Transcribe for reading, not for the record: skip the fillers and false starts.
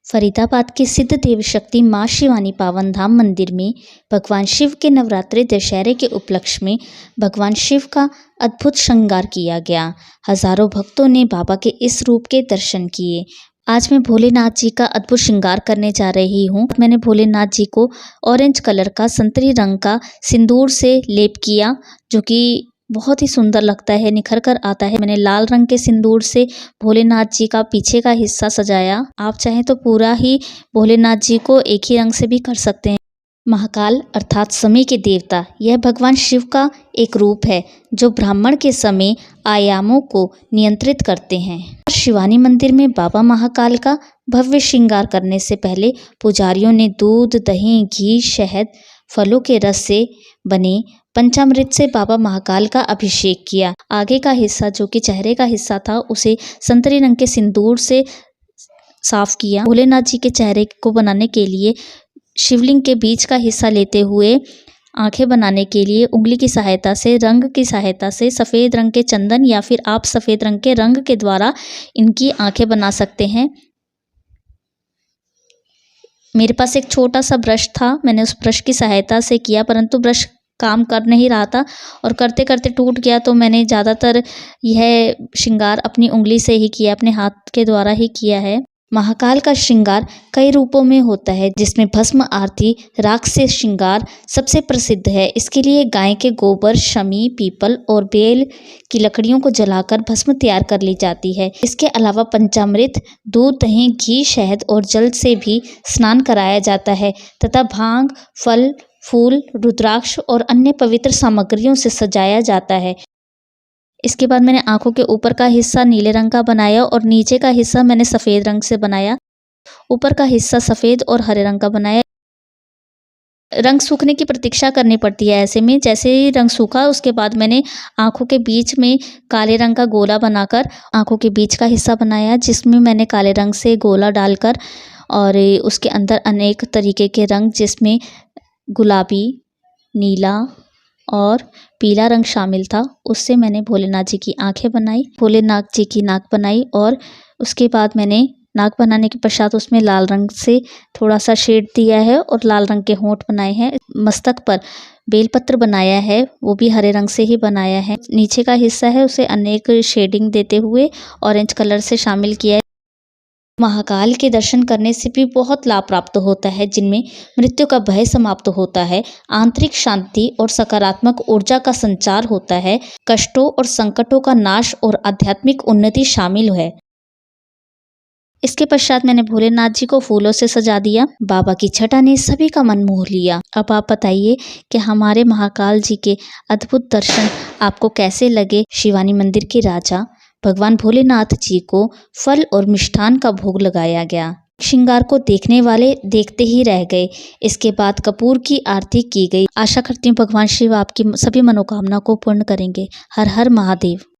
फरीदाबाद के सिद्ध देव शक्ति मां शिवानी पावन धाम मंदिर में भगवान शिव के नवरात्रि दशहरे के उपलक्ष्य में भगवान शिव का अद्भुत श्रृंगार किया गया। हजारों भक्तों ने बाबा के इस रूप के दर्शन किए। आज मैं भोलेनाथ जी का अद्भुत श्रृंगार करने जा रही हूँ। मैंने भोलेनाथ जी को ऑरेंज कलर का संतरी रंग का सिंदूर से लेप किया, जो कि बहुत ही सुंदर लगता है, निखर कर आता है। मैंने लाल रंग के सिंदूर से भोलेनाथ जी का पीछे का हिस्सा सजाया। आप चाहें तो पूरा ही भोलेनाथ जी को एक ही रंग से भी कर सकते हैं। महाकाल अर्थात समय के देवता, यह भगवान शिव का एक रूप है जो ब्राह्मण के समय आयामों को नियंत्रित करते हैं। शिवानी मंदिर में बाबा महाकाल का भव्य श्रृंगार करने से पहले पुजारियों ने दूध, दही, घी, शहद, फलों के रस से बने पंचामृत से बाबा महाकाल का अभिषेक किया। आगे का हिस्सा जो कि चेहरे का हिस्सा था, उसे संतरी रंग के सिंदूर से साफ किया। भोलेनाथ जी के चेहरे को बनाने के लिए शिवलिंग के बीच का हिस्सा लेते हुए आंखें बनाने के लिए उंगली की सहायता से, रंग की सहायता से सफ़ेद रंग के चंदन या फिर आप सफ़ेद रंग के रंग के द्वारा इनकी आंखें बना सकते हैं। मेरे पास एक छोटा सा ब्रश था, मैंने उस ब्रश की सहायता से किया, परंतु ब्रश काम कर नहीं रहा था और करते करते टूट गया। तो मैंने ज़्यादातर यह श्रृंगार अपनी उंगली से ही किया, अपने हाथ के द्वारा ही किया है। महाकाल का श्रृंगार कई रूपों में होता है, जिसमें भस्म आरती, राख से श्रृंगार सबसे प्रसिद्ध है। इसके लिए गाय के गोबर, शमी, पीपल और बेल की लकड़ियों को जलाकर भस्म तैयार कर ली जाती है। इसके अलावा पंचामृत, दूध, दही, घी, शहद और जल से भी स्नान कराया जाता है तथा भांग, फल, फूल, रुद्राक्ष और अन्य पवित्र सामग्रियों से सजाया जाता है। इसके बाद मैंने आंखों के ऊपर का हिस्सा नीले रंग का बनाया और नीचे का हिस्सा मैंने सफ़ेद रंग से बनाया। ऊपर का हिस्सा सफ़ेद और हरे रंग का बनाया। रंग सूखने की प्रतीक्षा करनी पड़ती है। ऐसे में जैसे ही रंग सूखा, उसके बाद मैंने आंखों के बीच में काले रंग का गोला बनाकर आंखों के बीच का हिस्सा बनाया, जिसमें मैंने काले रंग से गोला डालकर और उसके अंदर अनेक तरीके के रंग, जिसमें गुलाबी, नीला और पीला रंग शामिल था, उससे मैंने भोलेनाथ जी की आंखें बनाई, भोलेनाथ जी की नाक बनाई और उसके बाद मैंने नाक बनाने के पश्चात उसमें लाल रंग से थोड़ा सा शेड दिया है और लाल रंग के होंठ बनाए हैं। मस्तक पर बेलपत्र बनाया है, वो भी हरे रंग से ही बनाया है। नीचे का हिस्सा है उसे अनेक शेडिंग देते हुए ऑरेंज कलर से शामिल किया है। महाकाल के दर्शन करने से भी बहुत लाभ प्राप्त होता है, जिनमें मृत्यु का भय समाप्त होता है, आंतरिक शांति और सकारात्मक ऊर्जा का संचार होता है, कष्टों और संकटों का नाश और आध्यात्मिक उन्नति शामिल है। इसके पश्चात मैंने भोलेनाथ जी को फूलों से सजा दिया। बाबा की छटा ने सभी का मन मोह लिया। अब आप बताइए कि हमारे महाकाल जी के अद्भुत दर्शन आपको कैसे लगे। शिवानी मंदिर के राजा भगवान भोलेनाथ जी को फल और मिष्ठान का भोग लगाया गया। श्रृंगार को देखने वाले देखते ही रह गए। इसके बाद कपूर की आरती की गई। आशा करती हूँ भगवान शिव आपकी सभी मनोकामना को पूर्ण करेंगे। हर हर महादेव।